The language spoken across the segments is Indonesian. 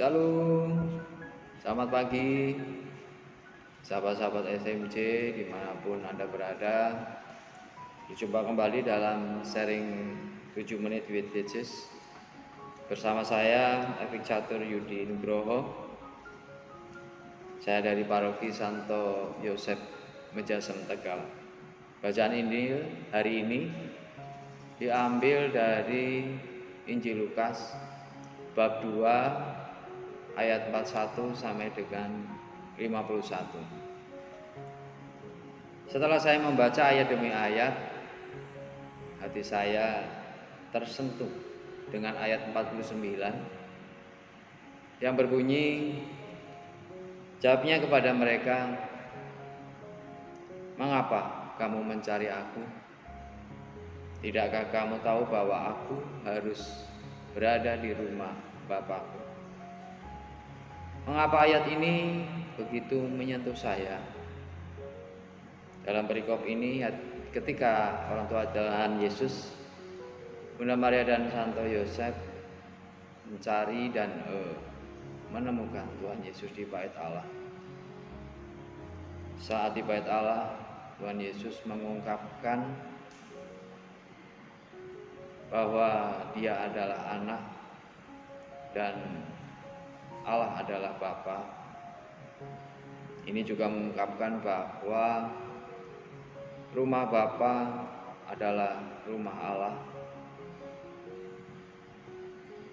Shalom, selamat pagi sahabat-sahabat SMJ dimanapun Anda berada. Berjumpa kembali dalam sharing 7 menit with Jesus bersama saya Epik Catur Yudi Nugroho. Saya dari Paroki Santo Yosef Mejasem Tegal. Bacaan ini hari ini diambil dari Injil Lukas bab 2 ayat 41 sampai dengan 51. Setelah saya membaca ayat demi ayat, hati saya tersentuh dengan ayat 49 yang berbunyi, jawabnya kepada mereka, "Mengapa kamu mencari aku? Tidakkah kamu tahu bahwa aku harus berada di rumah Bapakku?" Mengapa ayat ini begitu menyentuh saya? Dalam perikop ini, ketika orang tua Tuhan Yesus, Bunda Maria dan Santo Yosef mencari dan menemukan Tuhan Yesus di bait Allah. Saat di bait Allah, Tuhan Yesus mengungkapkan bahwa Dia adalah anak dan Allah adalah Bapa. Ini juga mengungkapkan bahwa rumah Bapa adalah rumah Allah,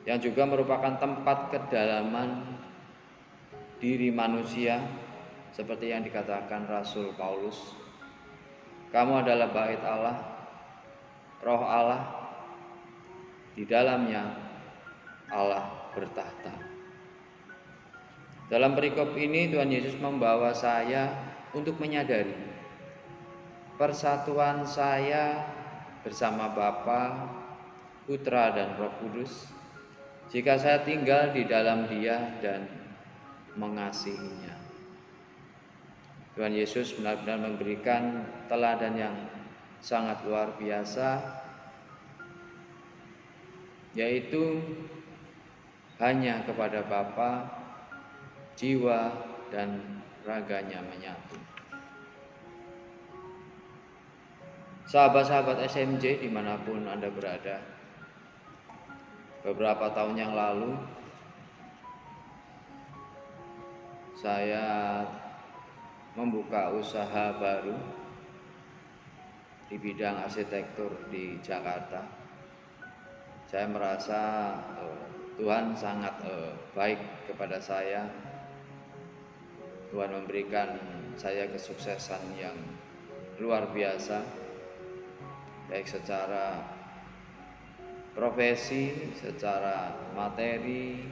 yang juga merupakan tempat kedalaman diri manusia, seperti yang dikatakan Rasul Paulus, "Kamu adalah bait Allah, roh Allah, di dalamnya Allah bertahta." Dalam perikop ini Tuhan Yesus membawa saya untuk menyadari persatuan saya bersama Bapa, Putra dan Roh Kudus jika saya tinggal di dalam Dia dan mengasihinya. Tuhan Yesus benar-benar memberikan teladan yang sangat luar biasa, yaitu hanya kepada Bapa jiwa dan raganya menyatu. Sahabat-sahabat SMJ dimanapun Anda berada, beberapa tahun yang lalu saya membuka usaha baru di bidang arsitektur di Jakarta. Saya merasa Tuhan sangat baik kepada saya. Tuhan memberikan saya kesuksesan yang luar biasa, baik secara profesi, secara materi,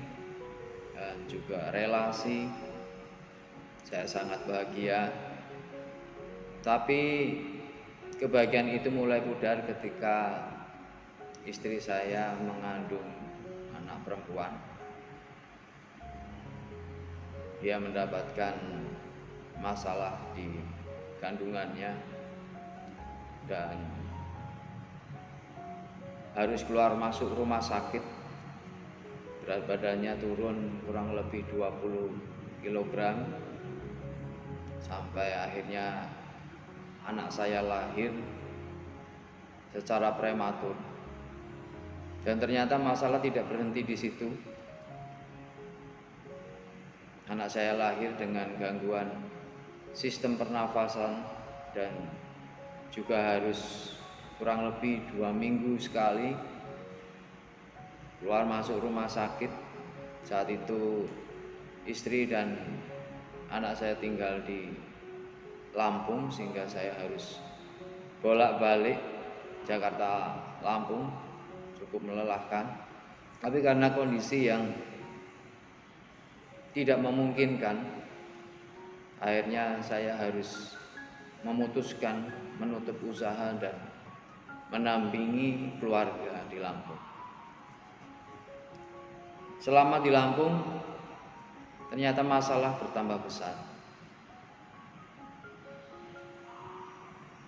dan juga relasi. Saya sangat bahagia. Tapi kebahagiaan itu mulai pudar ketika istri saya mengandung anak perempuan. Dia mendapatkan masalah di kandungannya dan harus keluar masuk rumah sakit. Berat badannya turun kurang lebih 20 kg sampai akhirnya anak saya lahir secara prematur. Dan ternyata masalah tidak berhenti di situ. Anak saya lahir dengan gangguan sistem pernafasan dan juga harus kurang lebih 2 minggu sekali keluar masuk rumah sakit. Saat itu istri dan anak saya tinggal di Lampung, sehingga saya harus bolak-balik Jakarta Lampung, cukup melelahkan. Tapi karena kondisi yang tidak memungkinkan, akhirnya saya harus memutuskan menutup usaha dan mendampingi keluarga di Lampung. Selama di Lampung, ternyata masalah bertambah besar.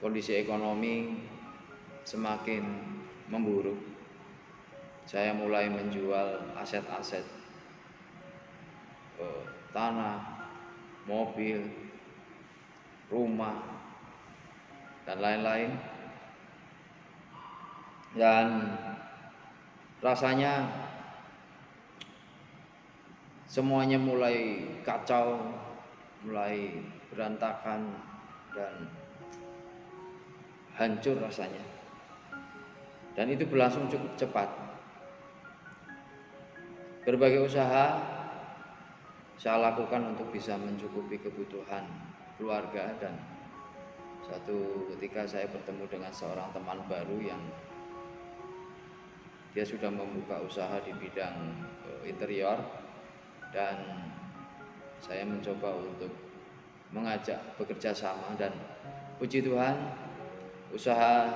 Kondisi ekonomi semakin memburuk. Saya mulai menjual aset-aset tanah, mobil, rumah, dan lain-lain. Dan rasanya semuanya mulai kacau, mulai berantakan dan hancur rasanya. Dan itu berlangsung cukup cepat. Berbagai usaha saya lakukan untuk bisa mencukupi kebutuhan keluarga, dan satu ketika saya bertemu dengan seorang teman baru yang dia sudah membuka usaha di bidang interior, dan saya mencoba untuk mengajak bekerja sama, dan puji Tuhan usaha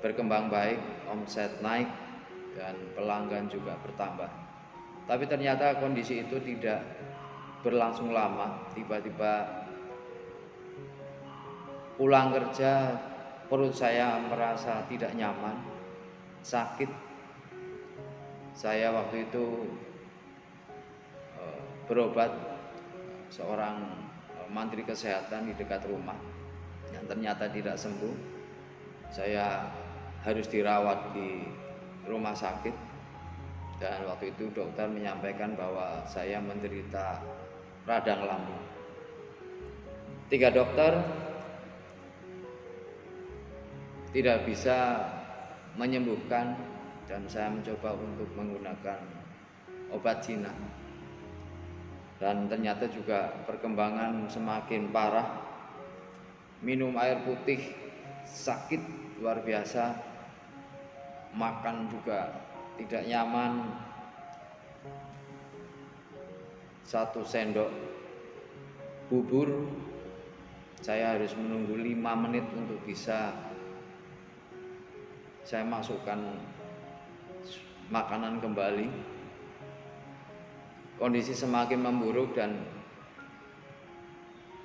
berkembang baik, omset naik dan pelanggan juga bertambah. Tapi ternyata kondisi itu tidak berlangsung lama. Tiba-tiba pulang kerja perut saya merasa tidak nyaman, sakit. Saya waktu itu berobat seorang mantri kesehatan di dekat rumah yang ternyata tidak sembuh. Saya harus dirawat di rumah sakit, dan waktu itu dokter menyampaikan bahwa saya menderita radang lambung. 3 dokter tidak bisa menyembuhkan, dan saya mencoba untuk menggunakan obat Cina, dan ternyata juga perkembangan semakin parah. Minum air putih sakit luar biasa, makan juga tidak nyaman. 1 sendok bubur saya harus menunggu 5 menit untuk bisa saya masukkan makanan kembali. Kondisi semakin memburuk dan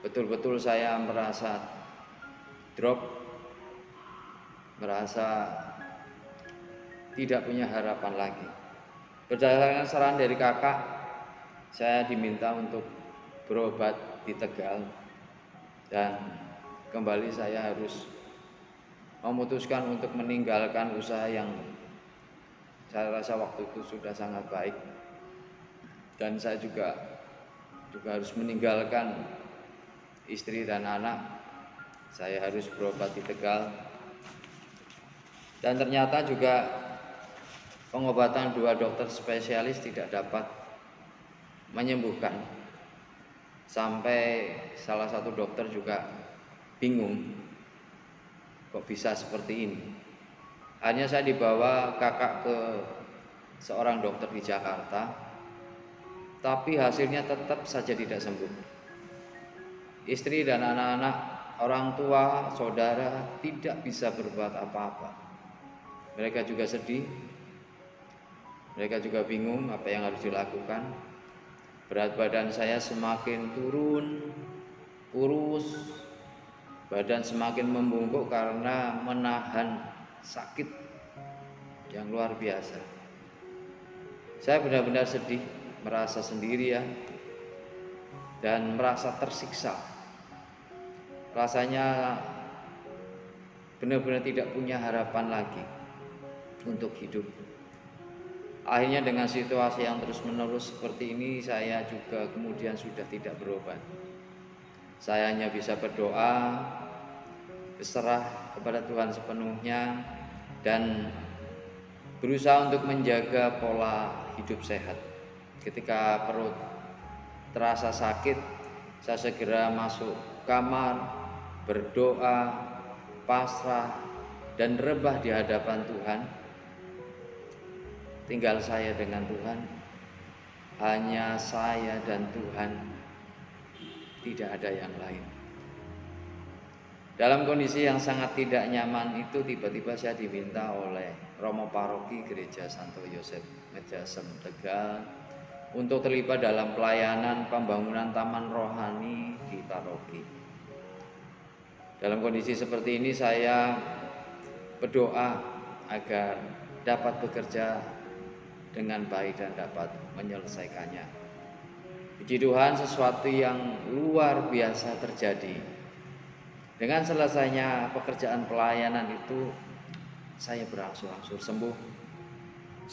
betul-betul saya merasa drop, merasa tidak punya harapan lagi. Berdasarkan saran dari kakak, saya diminta untuk berobat di Tegal, dan kembali saya harus memutuskan untuk meninggalkan usaha yang saya rasa waktu itu sudah sangat baik, dan saya juga harus meninggalkan istri dan anak. Saya harus berobat di Tegal, dan ternyata juga pengobatan 2 dokter spesialis tidak dapat menyembuhkan. Sampai salah satu dokter juga bingung, kok bisa seperti ini. Akhirnya saya dibawa kakak ke seorang dokter di Jakarta, tapi hasilnya tetap saja tidak sembuh. Istri dan anak-anak, orang tua, saudara tidak bisa berbuat apa-apa. Mereka juga sedih, mereka juga bingung apa yang harus dilakukan. Berat badan saya semakin turun, kurus, badan semakin membungkuk karena menahan sakit yang luar biasa. Saya benar-benar sedih, merasa sendirian, dan merasa tersiksa. Rasanya benar-benar tidak punya harapan lagi untuk hidup. Akhirnya dengan situasi yang terus-menerus seperti ini, saya juga kemudian sudah tidak berobat. Saya hanya bisa berdoa, berserah kepada Tuhan sepenuhnya, dan berusaha untuk menjaga pola hidup sehat. Ketika perut terasa sakit, saya segera masuk kamar, berdoa, pasrah, dan rebah di hadapan Tuhan. Tinggal saya dengan Tuhan, hanya saya dan Tuhan, tidak ada yang lain. Dalam kondisi yang sangat tidak nyaman itu, tiba-tiba saya diminta oleh Romo Paroki Gereja Santo Yosef Medjasem Tegal untuk terlibat dalam pelayanan pembangunan taman rohani di paroki. Dalam kondisi seperti ini, saya berdoa agar dapat bekerja dengan baik dan dapat menyelesaikannya. Puji Tuhan, sesuatu yang luar biasa terjadi. Dengan selesainya pekerjaan pelayanan itu, saya berangsur-angsur sembuh.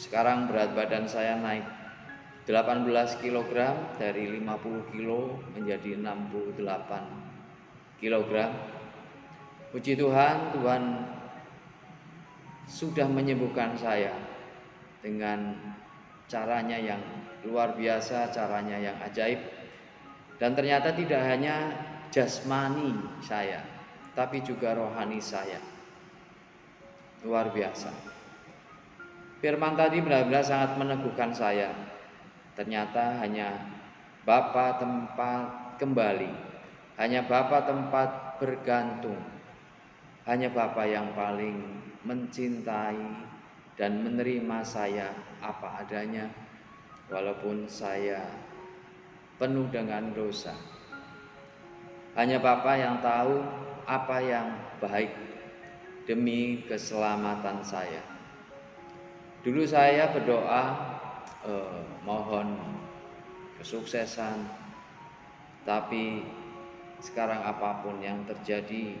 Sekarang berat badan saya naik 18 kg, dari 50 kilo menjadi 68 kg. Puji Tuhan, Tuhan sudah menyembuhkan saya dengan caranya yang luar biasa, caranya yang ajaib. Dan ternyata tidak hanya jasmani saya, tapi juga rohani saya. Luar biasa. Firman tadi benar-benar sangat meneguhkan saya. Ternyata hanya Bapa tempat kembali, hanya Bapa tempat bergantung, hanya Bapa yang paling mencintai dan menerima saya apa adanya, walaupun saya penuh dengan dosa. Hanya Bapa yang tahu apa yang baik demi keselamatan saya. Dulu saya berdoa mohon kesuksesan, tapi sekarang apapun yang terjadi,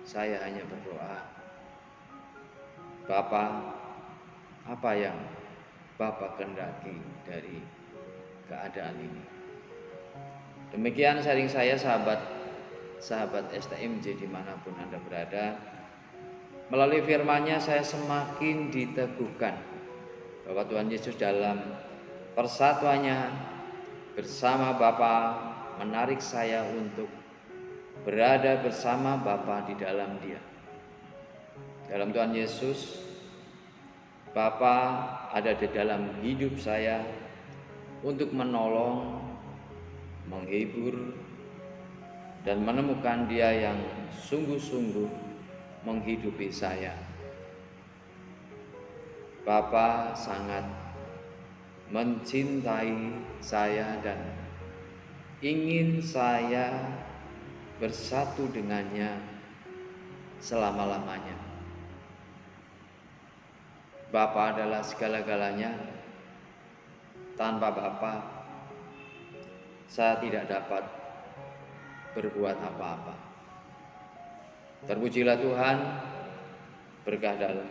saya hanya berdoa, Bapa, apa yang Bapa kehendaki dari keadaan ini. Demikian sharing saya, sahabat STMJ dimanapun Anda berada. Melalui firman-Nya saya semakin diteguhkan bahwa Tuhan Yesus dalam persatuannya bersama Bapa menarik saya untuk berada bersama Bapa di dalam Dia. Dalam Tuhan Yesus, Bapa ada di dalam hidup saya untuk menolong, menghibur, dan menemukan Dia yang sungguh-sungguh menghidupi saya. Bapa sangat mencintai saya dan ingin saya bersatu dengannya selama-lamanya. Bapa adalah segala-galanya. Tanpa Bapa, saya tidak dapat berbuat apa-apa. Terpujilah Tuhan, berkah dalam